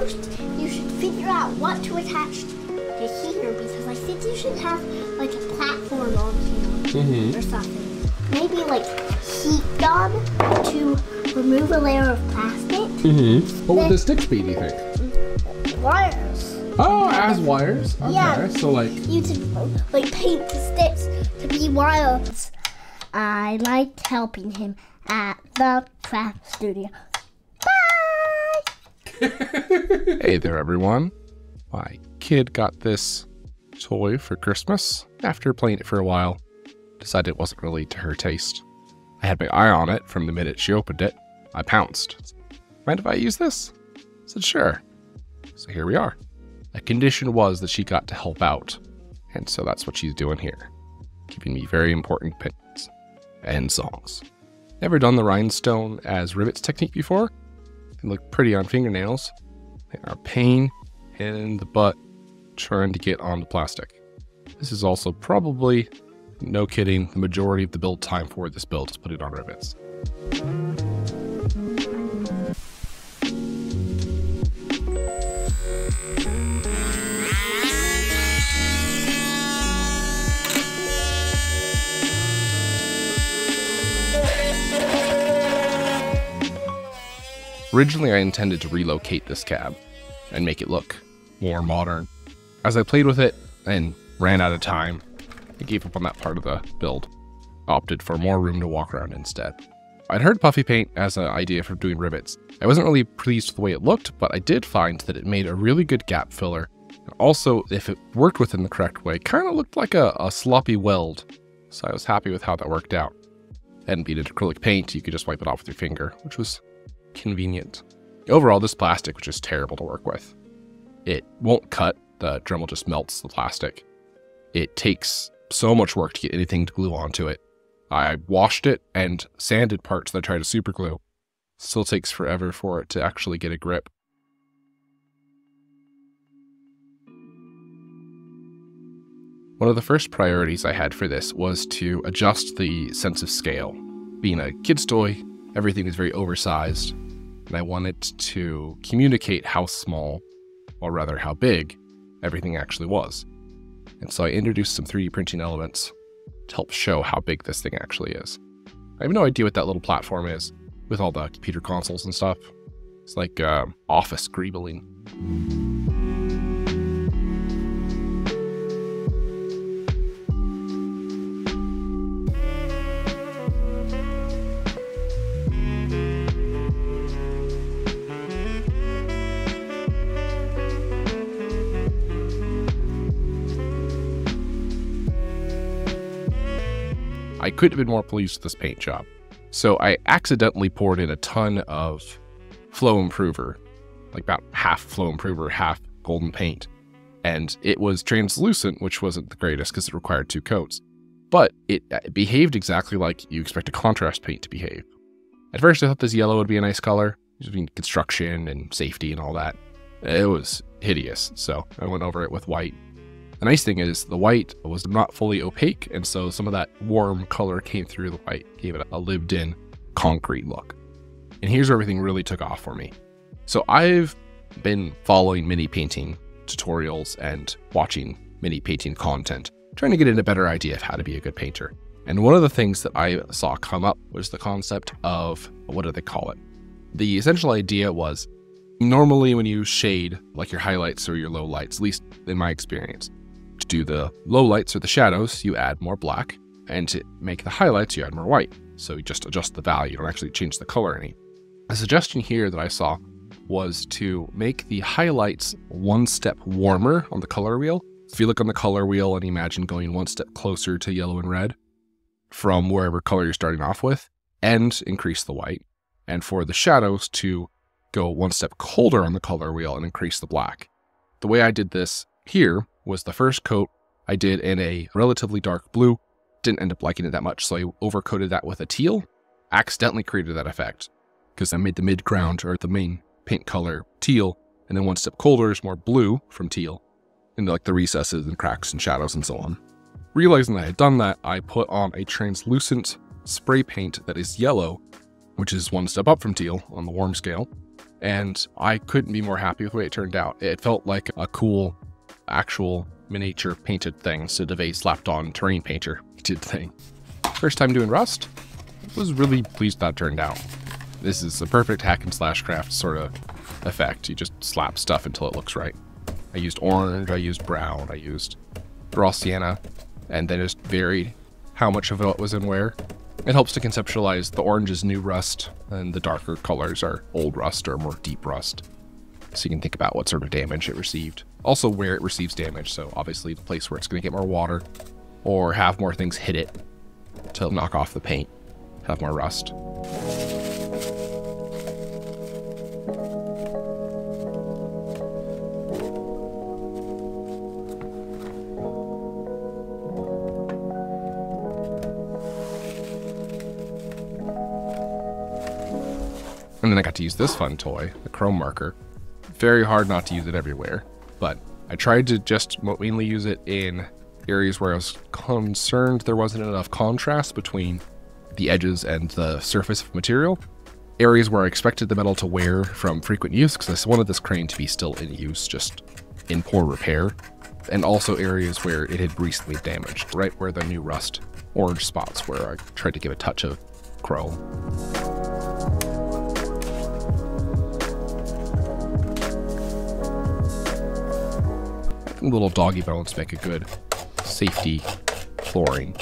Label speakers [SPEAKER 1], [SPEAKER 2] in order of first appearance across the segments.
[SPEAKER 1] first you should figure out what to attach to here, because I think you should have like a platform on here or something. Maybe like heat gun to remove a layer of plastic.
[SPEAKER 2] What would the sticks be, do you think?
[SPEAKER 1] Wires.
[SPEAKER 2] Oh, as wires? Okay,
[SPEAKER 1] Yeah.
[SPEAKER 2] so like...
[SPEAKER 1] You could like paint the sticks to be wires. I liked helping him at the craft studio. Bye!
[SPEAKER 3] Hey there, everyone. My kid got this toy for Christmas. After playing it for a while, decided it wasn't really to her taste. I had my eye on it from the minute she opened it. I pounced. Mind if I use this? I said, sure. So here we are. A condition was that she got to help out. And so that's what she's doing here. Giving me very important pins and songs. Never done the rhinestone as rivets technique before. They look pretty on fingernails. They are a pain in the butt trying to get on the plastic. This is also probably, no kidding, the majority of the build time for this build is put it on rivets. Originally, I intended to relocate this cab and make it look more modern. As I played with it and ran out of time, I gave up on that part of the build. Opted for more room to walk around instead. I'd heard puffy paint as an idea for doing rivets. I wasn't really pleased with the way it looked, but I did find that it made a really good gap filler. And also, if it worked within the correct way, kind of looked like a sloppy weld. So I was happy with how that worked out. Hadn't beat it acrylic paint, you could just wipe it off with your finger, which was convenient. Overall, this plastic was just terrible to work with. It won't cut, the Dremel just melts the plastic. It takes so much work to get anything to glue onto it. I washed it and sanded parts that I tried to super glue. Still takes forever for it to actually get a grip. One of the first priorities I had for this was to adjust the sense of scale. Being a kid's toy, everything is very oversized, and I wanted to communicate how small, or rather how big, everything actually was. And so I introduced some 3D printing elements to help show how big this thing actually is. I have no idea what that little platform is, with all the computer consoles and stuff. It's like office greebling. I couldn't have been more pleased with this paint job. So I accidentally poured in a ton of flow improver, like about half flow improver, half golden paint. And it was translucent, which wasn't the greatest because it required 2 coats. But it behaved exactly like you expect a contrast paint to behave. At first I thought this yellow would be a nice color, just being construction and safety and all that. It was hideous, so I went over it with white. The nice thing is the white was not fully opaque, and so some of that warm color came through the white, gave it a lived-in concrete look. And here's where everything really took off for me. So I've been following mini painting tutorials and watching mini painting content, trying to get a better idea of how to be a good painter. And one of the things that I saw come up was the concept of, what do they call it? The essential idea was, normally when you shade, like your highlights or your lowlights, at least in my experience, to do the lowlights or the shadows, you add more black, and to make the highlights, you add more white. So you just adjust the value, you don't actually change the color any. A suggestion here that I saw was to make the highlights 1 step warmer on the color wheel. If you look on the color wheel and imagine going 1 step closer to yellow and red from wherever color you're starting off with, and increase the white. And for the shadows to go 1 step colder on the color wheel and increase the black. The way I did this here was the first coat I did in a relatively dark blue. Didn't end up liking it that much, so I overcoated that with a teal. Accidentally created that effect because I made the mid-ground, or the main paint color, teal, and then 1 step colder is more blue from teal, in like the recesses and cracks and shadows and so on. Realizing that I had done that, I put on a translucent spray paint that is yellow, which is 1 step up from teal on the warm scale, and I couldn't be more happy with the way it turned out. It felt like a cool, actual miniature painted thing instead of a slapped on terrain painter painted thing. First time doing Rust, was really pleased that turned out. This is a perfect hack and slash craft sort of effect. You just slap stuff until it looks right. I used orange, I used brown, I used raw sienna, and then just varied how much of it was in where. It helps to conceptualize the orange is new rust, and the darker colors are old rust or more deep rust. So you can think about what sort of damage it received. Also where it receives damage, so obviously the place where it's going to get more water, or have more things hit it to knock off the paint, have more rust. And then I got to use this fun toy, the chrome marker. Very hard not to use it everywhere, but I tried to just mainly use it in areas where I was concerned there wasn't enough contrast between the edges and the surface of material. Areas where I expected the metal to wear from frequent use, because I wanted this crane to be still in use, just in poor repair. And also areas where it had recently damaged, right where the new rust orange spots where I tried to give a touch of chrome. Little doggy bones make a good safety flooring,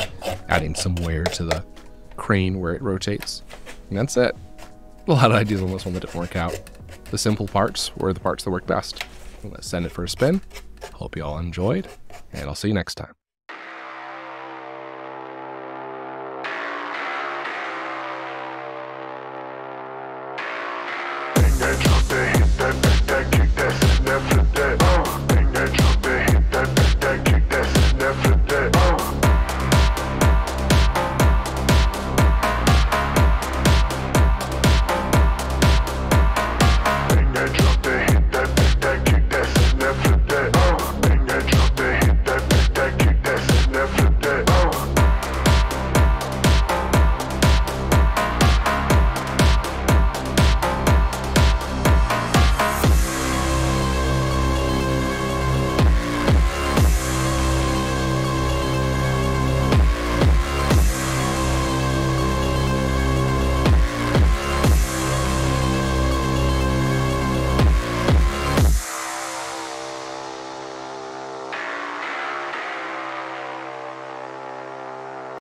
[SPEAKER 3] adding some wear to the crane where it rotates. And that's it. A lot of ideas on this one that didn't work out. The simple parts were the parts that worked best. Let's send it for a spin. Hope you all enjoyed, and I'll see you next time.
[SPEAKER 4] Get jumping.